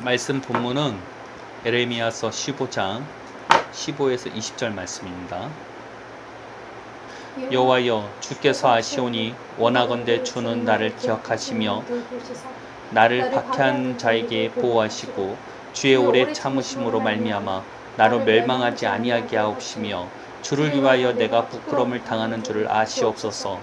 말씀 본문은 에레미야서 15장 15에서 20절 말씀입니다. 여호와여, 주께서 아시오니 원하건대 주는 나를 기억하시며 나를 박해한 자에게 보호하시고 주의 오래 참으심으로 말미암아 나로 멸망하지 아니하게 하옵시며 주를 위하여 내가 부끄러움을 당하는 줄을 아시옵소서.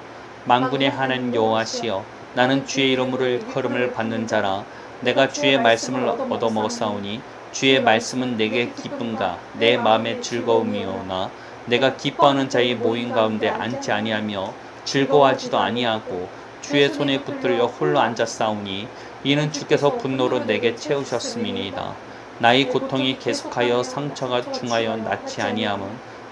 만군의 하나님 여호와시여, 나는 주의 이름으로 일컬음을 받는 자라. 내가 주의 말씀을 얻어먹었사오니 주의 말씀은 내게 기쁨과 내 마음의 즐거움이오나 내가 기뻐하는 자의 모임 가운데 앉지 아니하며 즐거워하지도 아니하고 주의 손에 붙들려 홀로 앉았사오니 이는 주께서 분노로 내게 채우셨음이니이다. 나의 고통이 계속하여 상처가 중하여 낫지 아니함은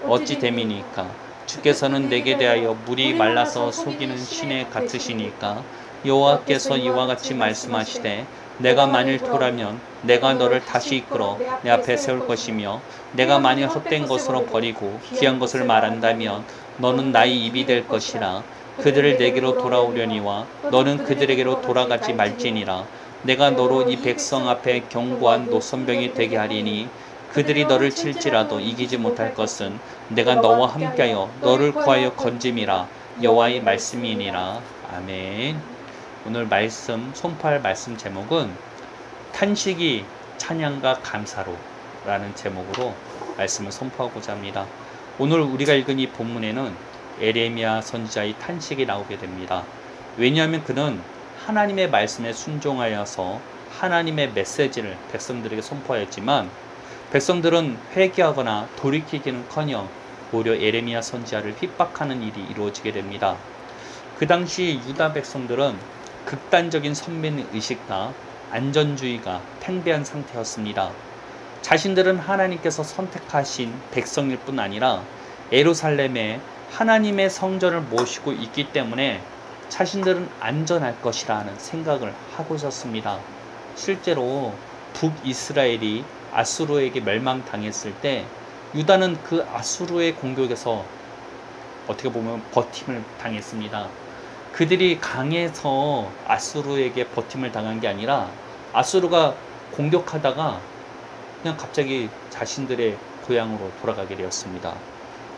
어찌 됨이니까? 주께서는 내게 대하여 물이 말라서 속이는 신에 같으시니까? 여호와께서 이와 같이 말씀하시되 내가 만일 토라면 내가 너를 다시 이끌어 내 앞에 세울 것이며 내가 만일 헛된 것으로 버리고 귀한 것을 말한다면 너는 나의 입이 될 것이라. 그들을 내게로 돌아오려니와 너는 그들에게로 돌아가지 말지니라. 내가 너로 이 백성 앞에 견고한 노선병이 되게 하리니 그들이 너를 칠지라도 이기지 못할 것은 내가 너와 함께하여 너를 구하여 건짐이라. 여호와의 말씀이니라. 아멘. 오늘 말씀 선포할 말씀 제목은 탄식이 찬양과 감사로 라는 제목으로 말씀을 선포하고자 합니다. 오늘 우리가 읽은 이 본문에는 에레미야 선지자의 탄식이 나오게 됩니다. 왜냐하면 그는 하나님의 말씀에 순종하여서 하나님의 메시지를 백성들에게 선포하였지만 백성들은 회개하거나 돌이키기는커녕 오히려 에레미야 선지자를 핍박하는 일이 이루어지게 됩니다. 그 당시 유다 백성들은 극단적인 선민의식과 안전주의가 팽배한 상태였습니다. 자신들은 하나님께서 선택하신 백성일 뿐 아니라 예루살렘에 하나님의 성전을 모시고 있기 때문에 자신들은 안전할 것이라는 생각을 하고 있었습니다. 실제로 북이스라엘이 아수르에게 멸망당했을 때 유다는 그 아수르의 공격에서 어떻게 보면 버팀을 당했습니다. 그들이 강해서 아수르에게 버팀을 당한 게 아니라 아수르가 공격하다가 그냥 갑자기 자신들의 고향으로 돌아가게 되었습니다.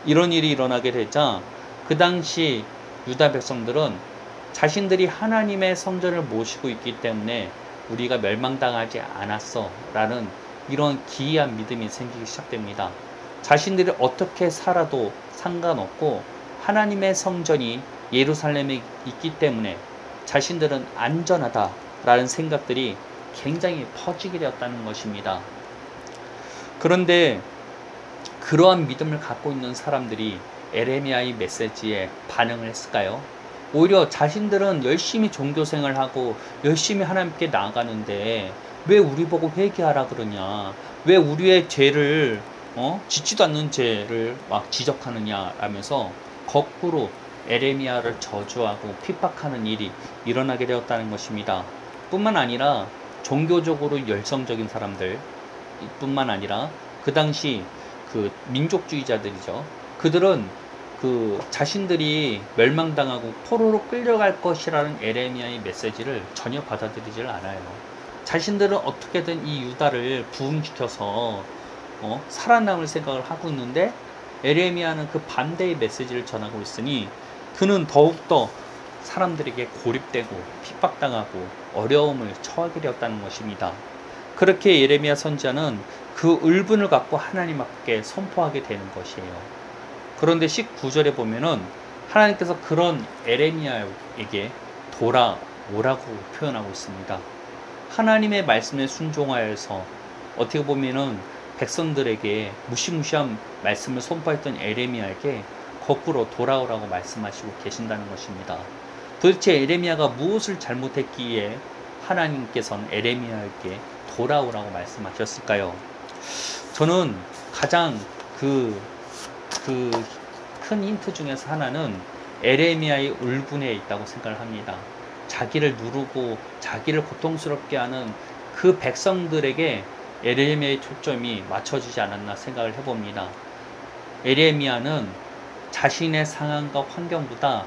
이런 일이 일어나게 되자 그 당시 유다 백성들은 자신들이 하나님의 성전을 모시고 있기 때문에 우리가 멸망당하지 않았어 라는 이런 기이한 믿음이 생기기 시작됩니다. 자신들이 어떻게 살아도 상관없고 하나님의 성전이 예루살렘에 있기 때문에 자신들은 안전하다라는 생각들이 굉장히 퍼지게 되었다는 것입니다. 그런데 그러한 믿음을 갖고 있는 사람들이 에레미야의 메시지에 반응을 했을까요? 오히려 자신들은 열심히 종교생활을 하고 열심히 하나님께 나아가는데 왜 우리 보고 회개하라 그러냐? 왜 우리의 죄를 짓지도 않는 죄를 막 지적하느냐 라면서 거꾸로 에레미야를 저주하고 핍박하는 일이 일어나게 되었다는 것입니다. 뿐만 아니라 종교적으로 열성적인 사람들 뿐만 아니라 그 당시 그 민족주의자들이죠. 그들은 그 자신들이 멸망당하고 포로로 끌려갈 것이라는 에레미야의 메시지를 전혀 받아들이질 않아요. 자신들은 어떻게든 이 유다를 부흥시켜서 살아남을 생각을 하고 있는데 에레미야는 그 반대의 메시지를 전하고 있으니 그는 더욱더 사람들에게 고립되고 핍박당하고 어려움을 처하게 되었다는 것입니다. 그렇게 예레미야 선지자는 그 울분을 갖고 하나님 앞에 선포하게 되는 것이에요. 그런데 19절에 보면은 하나님께서 그런 에레미야에게 돌아오라고 표현하고 있습니다. 하나님의 말씀에 순종하여서 어떻게 보면은 백성들에게 무시무시한 말씀을 선포했던 에레미야에게 거꾸로 돌아오라고 말씀하시고 계신다는 것입니다. 도대체 에레미야가 무엇을 잘못했기에 하나님께서는 에레미야에게 돌아오라고 말씀하셨을까요? 저는 가장 그 큰 힌트 중에서 하나는 에레미야의 울분에 있다고 생각을 합니다. 자기를 누르고 자기를 고통스럽게 하는 그 백성들에게 에레미야의 초점이 맞춰지지 않았나 생각을 해봅니다. 에레미야는 자신의 상황과 환경보다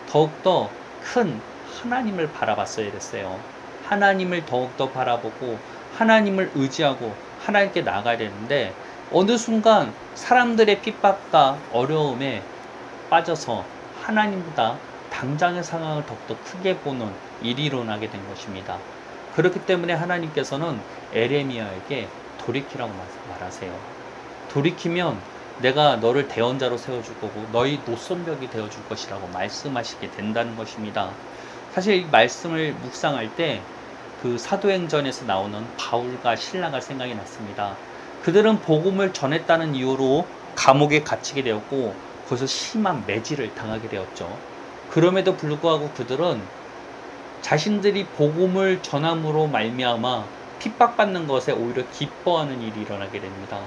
더욱더 큰 하나님을 바라봤어야 됐어요. 하나님을 더욱더 바라보고 하나님을 의지하고 하나님께 나아가야 되는데 어느 순간 사람들의 핍박과 어려움에 빠져서 하나님보다 당장의 상황을 더욱더 크게 보는 일이 일어나게 된 것입니다. 그렇기 때문에 하나님께서는 에레미야에게 돌이키라고 말하세요. 돌이키면 내가 너를 대언자로 세워줄 거고 너희 노선벽이 되어줄 것이라고 말씀하시게 된다는 것입니다. 사실 이 말씀을 묵상할 때 그 사도행전에서 나오는 바울과 실라가 생각이 났습니다. 그들은 복음을 전했다는 이유로 감옥에 갇히게 되었고 거기서 심한 매질을 당하게 되었죠. 그럼에도 불구하고 그들은 자신들이 복음을 전함으로 말미암아 핍박받는 것에 오히려 기뻐하는 일이 일어나게 됩니다.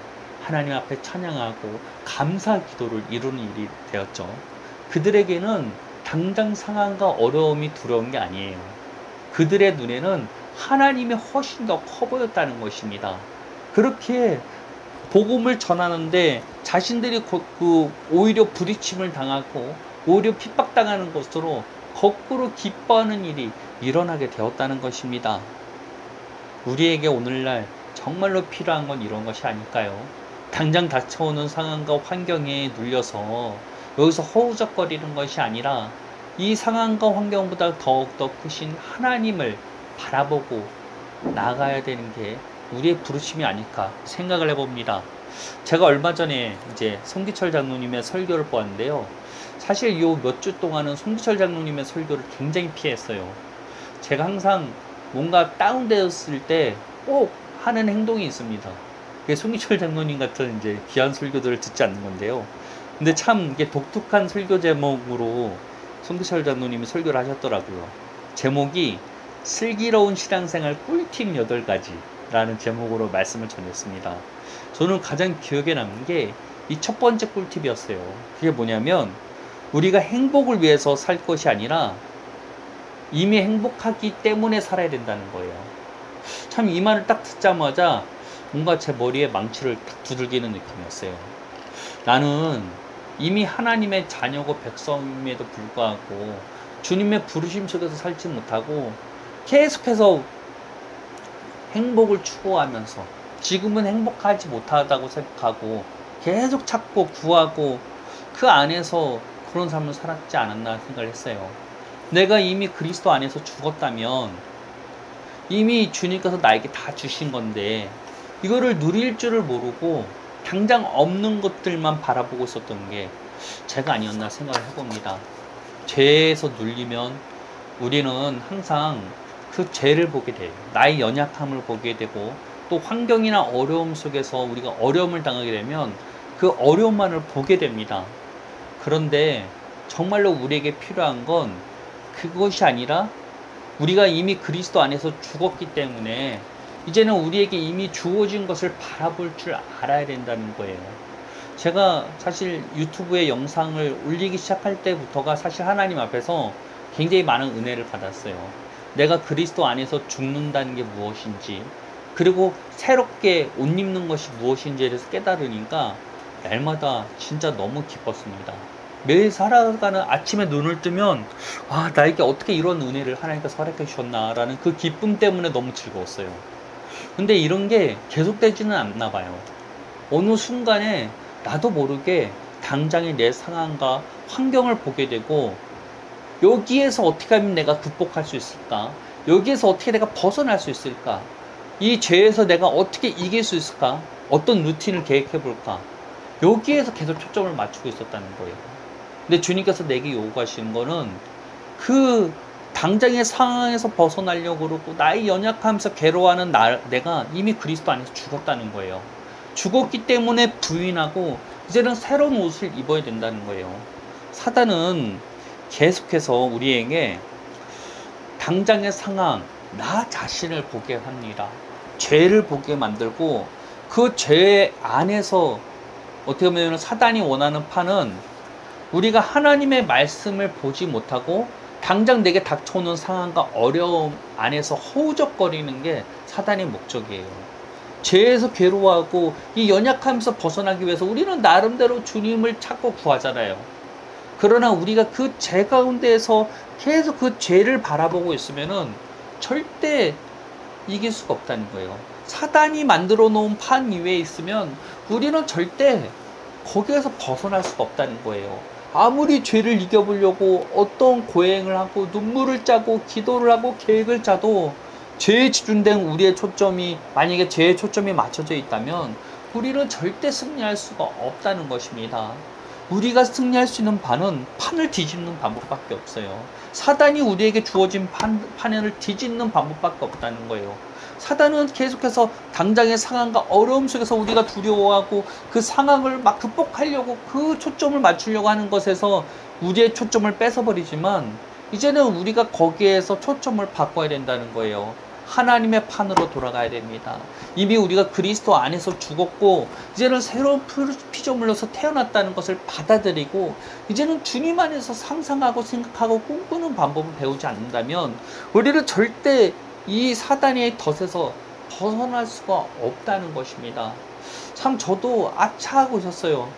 하나님 앞에 찬양하고 감사 기도를 이루는 일이 되었죠. 그들에게는 당장 상황과 어려움이 두려운 게 아니에요. 그들의 눈에는 하나님이 훨씬 더 커 보였다는 것입니다. 그렇게 복음을 전하는데 자신들이 오히려 부딪힘을 당하고 오히려 핍박당하는 것으로 거꾸로 기뻐하는 일이 일어나게 되었다는 것입니다. 우리에게 오늘날 정말로 필요한 건 이런 것이 아닐까요? 당장 닥쳐오는 상황과 환경에 눌려서 여기서 허우적거리는 것이 아니라 이 상황과 환경보다 더욱더 크신 하나님을 바라보고 나가야 되는 게 우리의 부르심이 아닐까 생각을 해봅니다. 제가 얼마 전에 이제 송기철 장로님의 설교를 보았는데요. 사실 요 몇 주 동안은 송기철 장로님의 설교를 굉장히 피했어요. 제가 항상 뭔가 다운되었을 때 꼭 하는 행동이 있습니다. 그게 송기철 장로님 같은 이제 귀한 설교들을 듣지 않는 건데요. 근데 참 이게 독특한 설교 제목으로 송기철 장로님이 설교를 하셨더라고요. 제목이 슬기로운 신앙생활 꿀팁 8가지라는 제목으로 말씀을 전했습니다. 저는 가장 기억에 남는 게 이 첫 번째 꿀팁이었어요. 그게 뭐냐면 우리가 행복을 위해서 살 것이 아니라 이미 행복하기 때문에 살아야 된다는 거예요. 참 이 말을 딱 듣자마자 뭔가 제 머리에 망치를 탁 두들기는 느낌이었어요. 나는 이미 하나님의 자녀고 백성임에도 불구하고 주님의 부르심 속에서 살지 못하고 계속해서 행복을 추구하면서 지금은 행복하지 못하다고 생각하고 계속 찾고 구하고 그 안에서 그런 삶을 살았지 않았나 생각을 했어요. 내가 이미 그리스도 안에서 죽었다면 이미 주님께서 나에게 다 주신 건데 이거를 누릴 줄을 모르고 당장 없는 것들만 바라보고 있었던 게 제가 아니었나 생각을 해봅니다. 죄에서 눌리면 우리는 항상 그 죄를 보게 돼요. 나의 연약함을 보게 되고 또 환경이나 어려움 속에서 우리가 어려움을 당하게 되면 그 어려움만을 보게 됩니다. 그런데 정말로 우리에게 필요한 건 그것이 아니라 우리가 이미 그리스도 안에서 죽었기 때문에 이제는 우리에게 이미 주어진 것을 바라볼 줄 알아야 된다는 거예요. 제가 사실 유튜브에 영상을 올리기 시작할 때부터가 사실 하나님 앞에서 굉장히 많은 은혜를 받았어요. 내가 그리스도 안에서 죽는다는 게 무엇인지 그리고 새롭게 옷 입는 것이 무엇인지에 대해서 깨달으니까 날마다 진짜 너무 기뻤습니다. 매일 살아가는 아침에 눈을 뜨면 나에게 어떻게 이런 은혜를 하나님께서 허락해 주셨나라는 그 기쁨 때문에 너무 즐거웠어요. 근데 이런 게 계속되지는 않나 봐요. 어느 순간에 나도 모르게 당장의 내 상황과 환경을 보게 되고 여기에서 어떻게 하면 내가 극복할 수 있을까? 여기에서 어떻게 내가 벗어날 수 있을까? 이 죄에서 내가 어떻게 이길 수 있을까? 어떤 루틴을 계획해 볼까? 여기에서 계속 초점을 맞추고 있었다는 거예요. 근데 주님께서 내게 요구하시는 거는 그 당장의 상황에서 벗어나려고 그러고 나의 연약함에서 괴로워하는 내가 이미 그리스도 안에서 죽었다는 거예요. 죽었기 때문에 부인하고 이제는 새로운 옷을 입어야 된다는 거예요. 사단은 계속해서 우리에게 당장의 상황, 나 자신을 보게 합니다. 죄를 보게 만들고 그 죄 안에서 어떻게 보면 사단이 원하는 판은 우리가 하나님의 말씀을 보지 못하고 당장 내게 닥쳐오는 상황과 어려움 안에서 허우적거리는 게 사단의 목적이에요. 죄에서 괴로워하고 이 연약함에서 벗어나기 위해서 우리는 나름대로 주님을 찾고 구하잖아요. 그러나 우리가 그 죄 가운데에서 계속 그 죄를 바라보고 있으면은 절대 이길 수가 없다는 거예요. 사단이 만들어 놓은 판 위에 있으면 우리는 절대 거기에서 벗어날 수가 없다는 거예요. 아무리 죄를 이겨보려고 어떤 고행을 하고 눈물을 짜고 기도를 하고 계획을 짜도 죄에 집중된 우리의 초점이, 만약에 죄에 초점이 맞춰져 있다면 우리는 절대 승리할 수가 없다는 것입니다. 우리가 승리할 수 있는 판을 뒤집는 방법밖에 없어요. 사단이 우리에게 주어진 판을 뒤집는 방법밖에 없다는 거예요. 사단은 계속해서 당장의 상황과 어려움 속에서 우리가 두려워하고 그 상황을 막 극복하려고 그 초점을 맞추려고 하는 것에서 우리의 초점을 뺏어버리지만, 이제는 우리가 거기에서 초점을 바꿔야 된다는 거예요. 하나님의 판으로 돌아가야 됩니다. 이미 우리가 그리스도 안에서 죽었고 이제는 새로운 피조물로서 태어났다는 것을 받아들이고, 이제는 주님 안에서 상상하고 생각하고 꿈꾸는 방법을 배우지 않는다면 우리는 절대 이 사단의 덫에서 벗어날 수가 없다는 것입니다. 참 저도 아차하고 있었어요.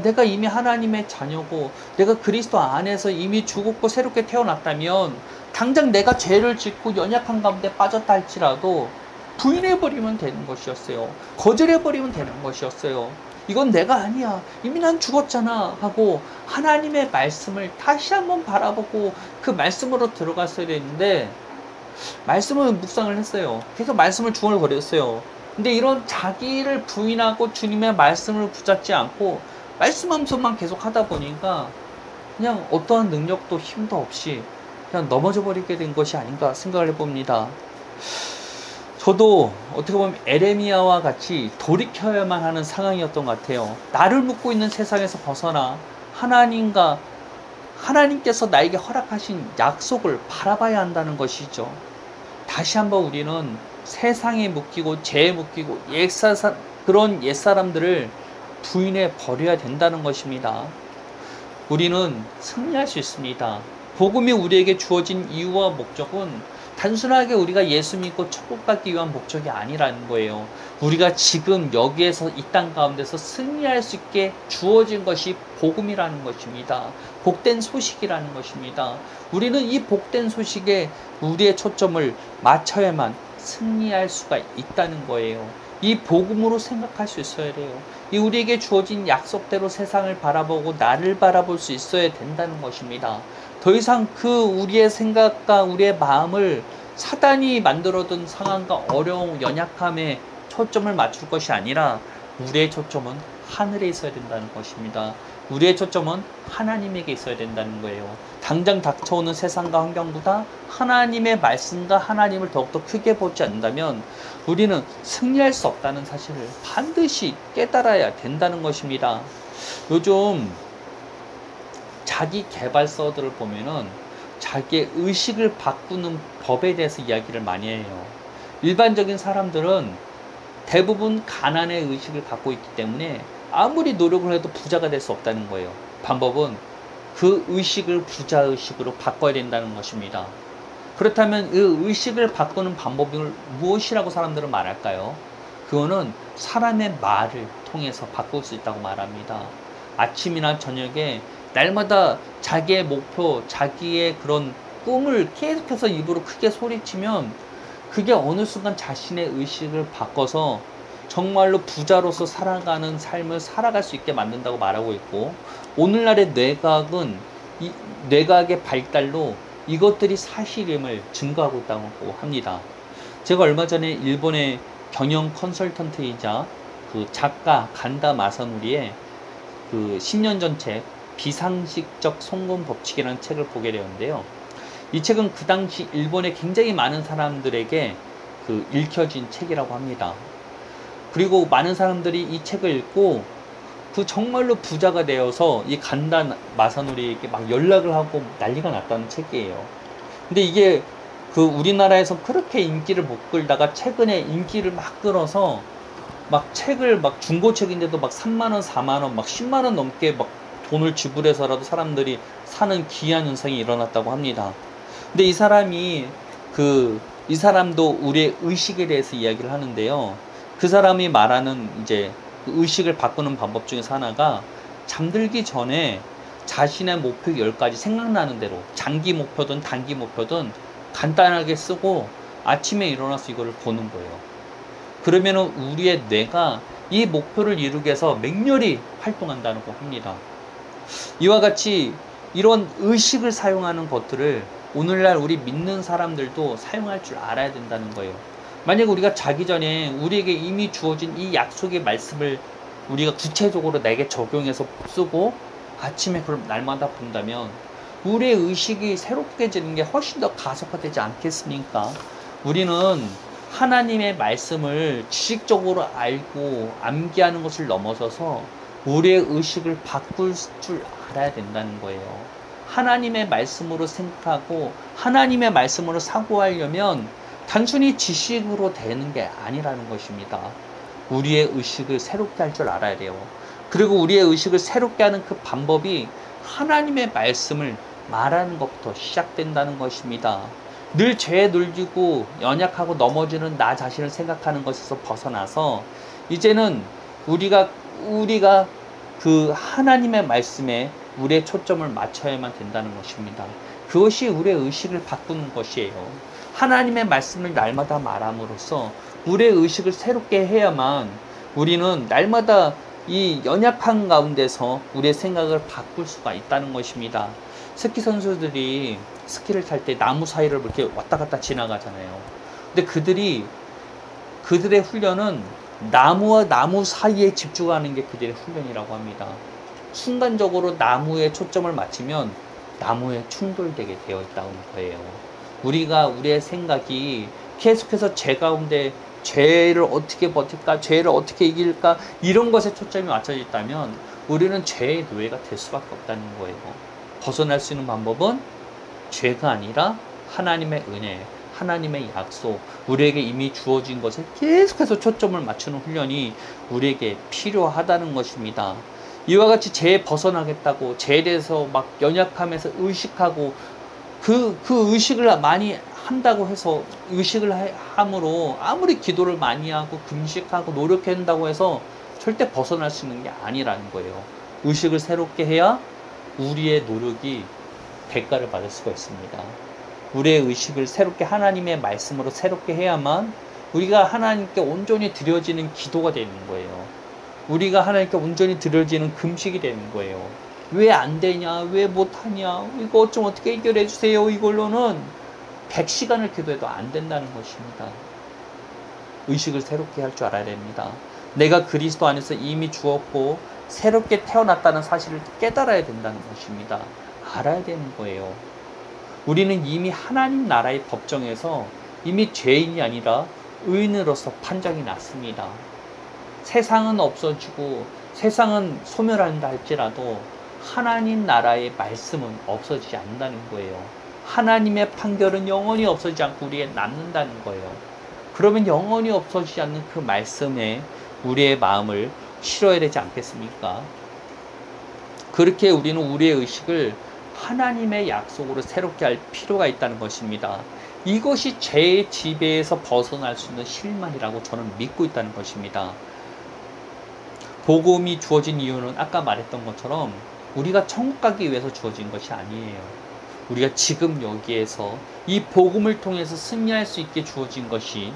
내가 이미 하나님의 자녀고 내가 그리스도 안에서 이미 죽었고 새롭게 태어났다면 당장 내가 죄를 짓고 연약한 가운데 빠졌다 할지라도 부인해버리면 되는 것이었어요. 거절해버리면 되는 것이었어요. 이건 내가 아니야, 이미 난 죽었잖아 하고 하나님의 말씀을 다시 한번 바라보고 그 말씀으로 들어갔어야 되는데, 말씀을 묵상을 했어요. 계속 말씀을 중얼거렸어요. 근데 이런 자기를 부인하고 주님의 말씀을 붙잡지 않고 말씀하면서만 계속 하다 보니까 그냥 어떠한 능력도 힘도 없이 그냥 넘어져 버리게 된 것이 아닌가 생각을 해봅니다. 저도 어떻게 보면 에레미야와 같이 돌이켜야만 하는 상황이었던 것 같아요. 나를 묻고 있는 세상에서 벗어나 하나님께서 나에게 허락하신 약속을 바라봐야 한다는 것이죠. 다시 한번 우리는 세상에 묶이고 죄에 묶이고 그런 옛사람들을 부인해 버려야 된다는 것입니다. 우리는 승리할 수 있습니다. 복음이 우리에게 주어진 이유와 목적은 단순하게 우리가 예수 믿고 천국 가기 위한 목적이 아니라는 거예요. 우리가 지금 여기에서 이 땅 가운데서 승리할 수 있게 주어진 것이 복음이라는 것입니다. 복된 소식이라는 것입니다. 우리는 이 복된 소식에 우리의 초점을 맞춰야만 승리할 수가 있다는 거예요. 이 복음으로 생각할 수 있어야 돼요. 이 우리에게 주어진 약속대로 세상을 바라보고 나를 바라볼 수 있어야 된다는 것입니다. 더 이상 우리의 생각과 우리의 마음을 사단이 만들어둔 상황과 어려움, 연약함에 초점을 맞출 것이 아니라 우리의 초점은 하늘에 있어야 된다는 것입니다. 우리의 초점은 하나님에게 있어야 된다는 거예요. 당장 닥쳐오는 세상과 환경보다 하나님의 말씀과 하나님을 더욱더 크게 보지 않는다면 우리는 승리할 수 없다는 사실을 반드시 깨달아야 된다는 것입니다. 요즘 자기 개발서들을 보면은 자기의 의식을 바꾸는 법에 대해서 이야기를 많이 해요. 일반적인 사람들은 대부분 가난의 의식을 갖고 있기 때문에 아무리 노력을 해도 부자가 될 수 없다는 거예요. 방법은 그 의식을 부자의식으로 바꿔야 된다는 것입니다. 그렇다면 그 의식을 바꾸는 방법이 무엇이라고 사람들은 말할까요? 그거는 사람의 말을 통해서 바꿀 수 있다고 말합니다. 아침이나 저녁에 날마다 자기의 목표, 자기의 그런 꿈을 계속해서 입으로 크게 소리치면 그게 어느 순간 자신의 의식을 바꿔서 정말로 부자로서 살아가는 삶을 살아갈 수 있게 만든다고 말하고 있고, 오늘날의 뇌과학의 발달로 이것들이 사실임을 증거하고 있다고 합니다. 제가 얼마 전에 일본의 경영 컨설턴트이자 그 작가 간다 마사노리의 그 10년 전 책 비상식적 송금 법칙이라는 책을 보게 되었는데요. 이 책은 그 당시 일본의 굉장히 많은 사람들에게 읽혀진 책이라고 합니다. 그리고 많은 사람들이 이 책을 읽고 정말로 부자가 되어서 이 간다 마사노리에게 막 연락을 하고 난리가 났다는 책이에요. 근데 이게 우리나라에서 그렇게 인기를 못 끌다가 최근에 인기를 막 끌어서 막 책을 중고책인데도 3만원, 4만원, 10만원 넘게 돈을 지불해서라도 사람들이 사는 기이한 현상이 일어났다고 합니다. 근데 이 사람도 우리의 의식에 대해서 이야기를 하는데요. 그 사람이 말하는 이제 의식을 바꾸는 방법 중에서 하나가 잠들기 전에 자신의 목표 10가지 생각나는 대로 장기 목표든 단기 목표든 간단하게 쓰고 아침에 일어나서 이거를 보는 거예요. 그러면은 우리의 뇌가 이 목표를 이루기 위해서 맹렬히 활동한다고 합니다. 이와 같이 이런 의식을 사용하는 것들을 오늘날 우리 믿는 사람들도 사용할 줄 알아야 된다는 거예요. 만약 우리가 자기 전에 우리에게 이미 주어진 이 약속의 말씀을 우리가 구체적으로 내게 적용해서 쓰고 아침에 그럼 날마다 본다면 우리의 의식이 새롭게지는 게 훨씬 더 가속화되지 않겠습니까? 우리는 하나님의 말씀을 지식적으로 알고 암기하는 것을 넘어서서 우리의 의식을 바꿀 줄 알아야 된다는 거예요. 하나님의 말씀으로 생각하고 하나님의 말씀으로 사고하려면 단순히 지식으로 되는 게 아니라는 것입니다. 우리의 의식을 새롭게 할 줄 알아야 돼요. 그리고 우리의 의식을 새롭게 하는 그 방법이 하나님의 말씀을 말하는 것부터 시작된다는 것입니다. 늘 죄에 눌리고 연약하고 넘어지는 나 자신을 생각하는 것에서 벗어나서 이제는 우리가 그 하나님의 말씀에 우리의 초점을 맞춰야만 된다는 것입니다. 그것이 우리의 의식을 바꾸는 것이에요. 하나님의 말씀을 날마다 말함으로써 우리의 의식을 새롭게 해야만 우리는 날마다 이 연약한 가운데서 우리의 생각을 바꿀 수가 있다는 것입니다. 스키 선수들이 스키를 탈 때 나무 사이를 이렇게 왔다 갔다 지나가잖아요. 근데 그들의 훈련은 나무와 나무 사이에 집중하는 게 그들의 훈련이라고 합니다. 순간적으로 나무에 초점을 맞추면 나무에 충돌되게 되어 있다는 거예요. 우리의 생각이 계속해서 죄 가운데 죄를 어떻게 버틸까, 죄를 어떻게 이길까 이런 것에 초점이 맞춰져 있다면 우리는 죄의 노예가 될 수밖에 없다는 거예요. 벗어날 수 있는 방법은 죄가 아니라 하나님의 은혜, 하나님의 약속, 우리에게 이미 주어진 것에 계속해서 초점을 맞추는 훈련이 우리에게 필요하다는 것입니다. 이와 같이 죄에 벗어나겠다고 죄에 대해서 막 연약함에서 의식하고 그 의식을 많이 한다고 해서 의식을 함으로 아무리 기도를 많이 하고 금식하고 노력한다고 해서 절대 벗어날 수 있는 게 아니라는 거예요. 의식을 새롭게 해야 우리의 노력이 대가를 받을 수가 있습니다. 우리의 의식을 새롭게 하나님의 말씀으로 새롭게 해야만 우리가 하나님께 온전히 드려지는 기도가 되는 거예요. 우리가 하나님께 온전히 드려지는 금식이 되는 거예요. 왜 안 되냐? 왜 못하냐? 이거 좀 어떻게 해결해 주세요. 이걸로는 100시간을 기도해도 안 된다는 것입니다. 의식을 새롭게 할 줄 알아야 됩니다. 내가 그리스도 안에서 이미 주었고 새롭게 태어났다는 사실을 깨달아야 된다는 것입니다. 알아야 되는 거예요. 우리는 이미 하나님 나라의 법정에서 이미 죄인이 아니라 의인으로서 판정이 났습니다. 세상은 없어지고 세상은 소멸한다 할지라도 하나님 나라의 말씀은 없어지지 않는다는 거예요. 하나님의 판결은 영원히 없어지지 않고 우리에 남는다는 거예요. 그러면 영원히 없어지지 않는 그 말씀에 우리의 마음을 실어야 되지 않겠습니까? 그렇게 우리는 우리의 의식을 하나님의 약속으로 새롭게 할 필요가 있다는 것입니다. 이것이 죄의 지배에서 벗어날 수 있는 실만이라고 저는 믿고 있다는 것입니다. 복음이 주어진 이유는 아까 말했던 것처럼 우리가 천국 가기 위해서 주어진 것이 아니에요. 우리가 지금 여기에서 이 복음을 통해서 승리할 수 있게 주어진 것이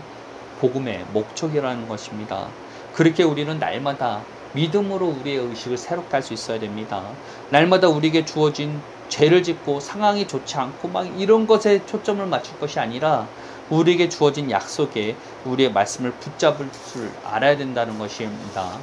복음의 목적이라는 것입니다. 그렇게 우리는 날마다 믿음으로 우리의 의식을 새롭게 할 수 있어야 됩니다. 날마다 우리에게 주어진 죄를 짓고 상황이 좋지 않고 막 이런 것에 초점을 맞출 것이 아니라 우리에게 주어진 약속에 우리의 말씀을 붙잡을 줄 알아야 된다는 것입니다.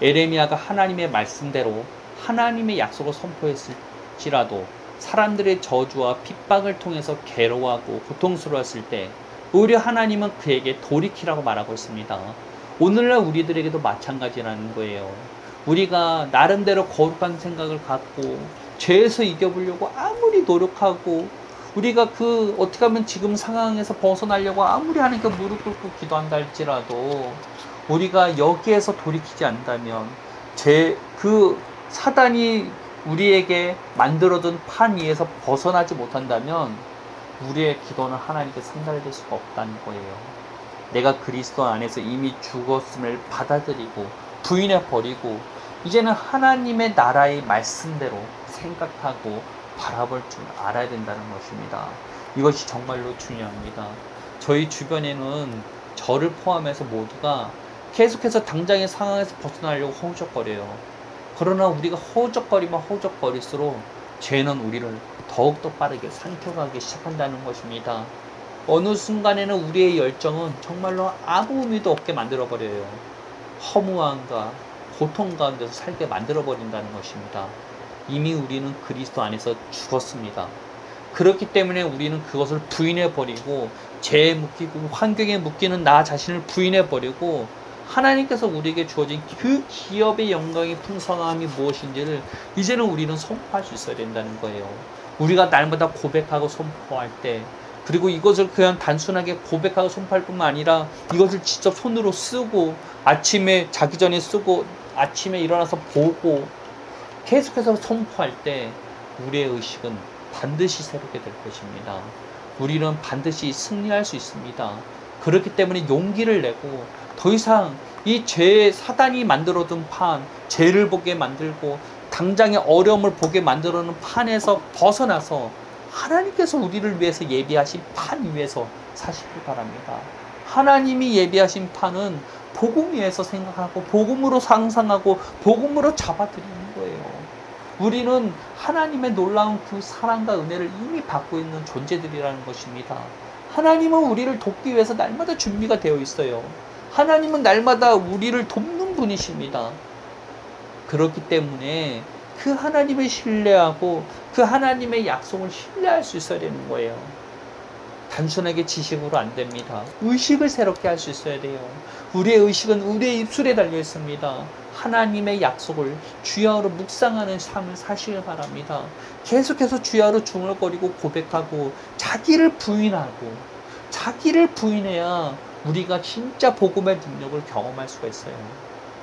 에레미야가 하나님의 말씀대로 하나님의 약속을 선포했을지라도 사람들의 저주와 핍박을 통해서 괴로워하고 고통스러웠을 때 오히려 하나님은 그에게 돌이키라고 말하고 있습니다. 오늘날 우리들에게도 마찬가지라는 거예요. 우리가 나름대로 거룩한 생각을 갖고 죄에서 이겨보려고 아무리 노력하고 우리가 어떻게 하면 지금 상황에서 벗어나려고 아무리 하나님께 무릎 꿇고 기도한다 할지라도 우리가 여기에서 돌이키지 않는다면 사단이 우리에게 만들어둔 판 위에서 벗어나지 못한다면 우리의 기도는 하나님께 상달될 수가 없다는 거예요. 내가 그리스도 안에서 이미 죽었음을 받아들이고 부인해버리고 이제는 하나님의 나라의 말씀대로 생각하고 바라볼 줄 알아야 된다는 것입니다. 이것이 정말로 중요합니다. 저희 주변에는 저를 포함해서 모두가 계속해서 당장의 상황에서 벗어나려고 허우적거려요. 그러나 우리가 허우적거리면 허우적거릴수록 죄는 우리를 더욱더 빠르게 삼켜가기 시작한다는 것입니다. 어느 순간에는 우리의 열정은 정말로 아무 의미도 없게 만들어버려요. 허무함과 고통 가운데서 살게 만들어버린다는 것입니다. 이미 우리는 그리스도 안에서 죽었습니다. 그렇기 때문에 우리는 그것을 부인해버리고 죄에 묶이고 환경에 묶이는 나 자신을 부인해버리고 하나님께서 우리에게 주어진 그 기업의 영광의 풍성함이 무엇인지를 이제는 우리는 선포할 수 있어야 된다는 거예요. 우리가 날마다 고백하고 선포할 때, 그리고 이것을 그냥 단순하게 고백하고 선포할 뿐만 아니라 이것을 직접 손으로 쓰고 아침에 자기 전에 쓰고 아침에 일어나서 보고 계속해서 선포할 때 우리의 의식은 반드시 새롭게 될 것입니다. 우리는 반드시 승리할 수 있습니다. 그렇기 때문에 용기를 내고 더 이상 이 죄의 사단이 만들어둔 판, 죄를 보게 만들고 당장의 어려움을 보게 만들어놓은 판에서 벗어나서 하나님께서 우리를 위해서 예비하신 판 위에서 사시길 바랍니다. 하나님이 예비하신 판은 복음 위에서 생각하고 복음으로 상상하고 복음으로 잡아들이는 거예요. 우리는 하나님의 놀라운 그 사랑과 은혜를 이미 받고 있는 존재들이라는 것입니다. 하나님은 우리를 돕기 위해서 날마다 준비가 되어 있어요. 하나님은 날마다 우리를 돕는 분이십니다. 그렇기 때문에 그 하나님을 신뢰하고 그 하나님의 약속을 신뢰할 수 있어야 되는 거예요. 단순하게 지식으로 안 됩니다. 의식을 새롭게 할 수 있어야 돼요. 우리의 의식은 우리의 입술에 달려 있습니다. 하나님의 약속을 주야로 묵상하는 삶을 사시길 바랍니다. 계속해서 주야로 중얼거리고 고백하고 자기를 부인해야 우리가 진짜 복음의 능력을 경험할 수가 있어요.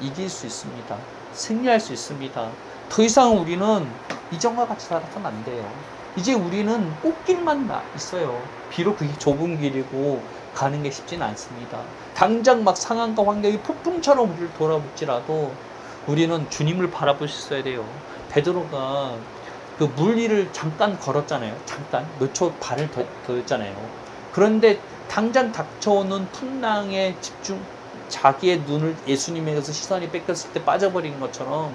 이길 수 있습니다. 승리할 수 있습니다. 더 이상 우리는 이전과 같이 살아서는 안 돼요. 이제 우리는 꽃길만 있어요. 비록 그게 좁은 길이고 가는 게 쉽지는 않습니다. 당장 막 상황과 환경이 폭풍처럼 우리를 돌아붙지라도 우리는 주님을 바라볼 수 있어야 돼요. 베드로가 그 물 위를 잠깐 걸었잖아요. 잠깐 몇 초 발을 더였잖아요. 그런데 당장 닥쳐오는 풍랑에 자기의 눈을 예수님에게서 시선이 뺏겼을 때 빠져버리는 것처럼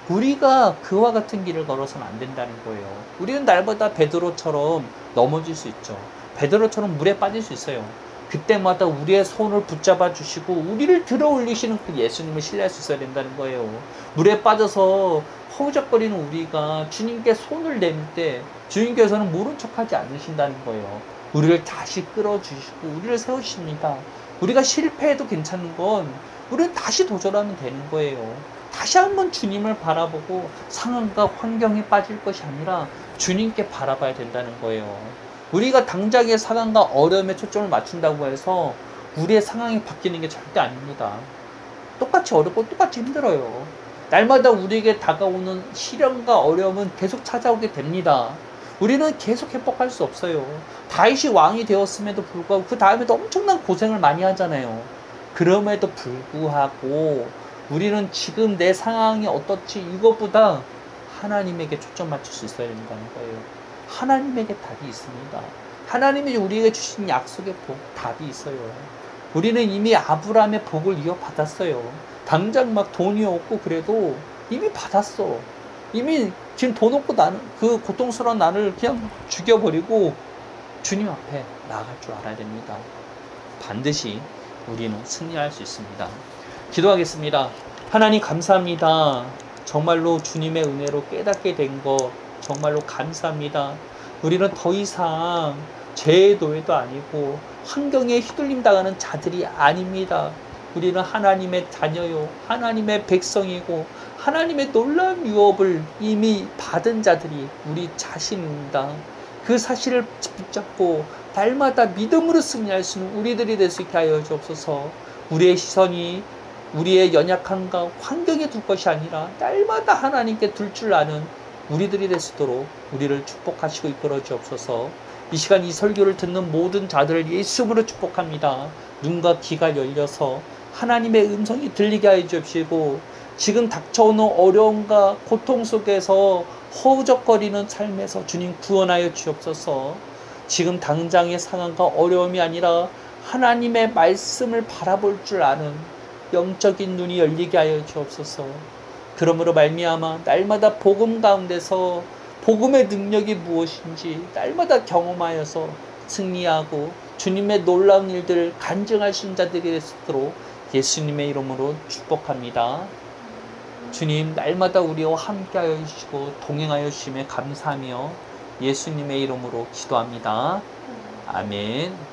우리가 그와 같은 길을 걸어서는 안 된다는 거예요. 우리는 날마다 베드로처럼 넘어질 수 있죠. 베드로처럼 물에 빠질 수 있어요. 그때마다 우리의 손을 붙잡아 주시고 우리를 들어 올리시는 그 예수님을 신뢰할 수 있어야 된다는 거예요. 물에 빠져서 허우적거리는 우리가 주님께 손을 내밀 때 주님께서는 모른 척하지 않으신다는 거예요. 우리를 다시 끌어주시고 우리를 세우십니다. 우리가 실패해도 괜찮은 건 우리는 다시 도전하면 되는 거예요. 다시 한번 주님을 바라보고 상황과 환경에 빠질 것이 아니라 주님께 바라봐야 된다는 거예요. 우리가 당장의 상황과 어려움에 초점을 맞춘다고 해서 우리의 상황이 바뀌는 게 절대 아닙니다. 똑같이 어렵고 똑같이 힘들어요. 날마다 우리에게 다가오는 시련과 어려움은 계속 찾아오게 됩니다. 우리는 계속 회복할 수 없어요. 다윗이 왕이 되었음에도 불구하고 그 다음에도 엄청난 고생을 많이 하잖아요. 그럼에도 불구하고 우리는 지금 내 상황이 어떻지 이것보다 하나님에게 초점 맞출 수 있어야 된다는 거예요. 하나님에게 답이 있습니다. 하나님이 우리에게 주신 약속의 답이 있어요. 우리는 이미 아브라함의 복을 이어받았어요. 당장 막 돈이 없고 그래도 이미 받았어. 이미 지금 돈 없고 나는 그 고통스러운 나를 그냥 죽여버리고 주님 앞에 나아갈 줄 알아야 됩니다. 반드시 우리는 승리할 수 있습니다. 기도하겠습니다. 하나님 감사합니다. 정말로 주님의 은혜로 깨닫게 된 것 정말로 감사합니다. 우리는 더 이상 죄의 노예도 아니고 환경에 휘둘림 당하는 자들이 아닙니다. 우리는 하나님의 자녀요, 하나님의 백성이고 하나님의 놀라운 유업을 이미 받은 자들이 우리 자신입니다. 그 사실을 붙잡고 날마다 믿음으로 승리할 수 있는 우리들이 될 수 있게 하여 주옵소서. 우리의 시선이 우리의 연약함과 환경에 둘 것이 아니라 날마다 하나님께 둘 줄 아는 우리들이 될 수 있도록 우리를 축복하시고 이끌어 주옵소서. 이 시간 이 설교를 듣는 모든 자들을 예수님으로 축복합니다. 눈과 귀가 열려서 하나님의 음성이 들리게 하여 주옵시고 지금 닥쳐오는 어려움과 고통 속에서 허우적거리는 삶에서 주님 구원하여 주옵소서. 지금 당장의 상황과 어려움이 아니라 하나님의 말씀을 바라볼 줄 아는 영적인 눈이 열리게 하여 주옵소서. 그러므로 말미암아 날마다 복음 가운데서 복음의 능력이 무엇인지 날마다 경험하여서 승리하고 주님의 놀라운 일들을 간증할 수 있는 자들이 되도록 예수님의 이름으로 축복합니다. 주님, 날마다 우리와 함께하여 주시고 동행하여 주심에 감사하며 예수님의 이름으로 기도합니다. 아멘.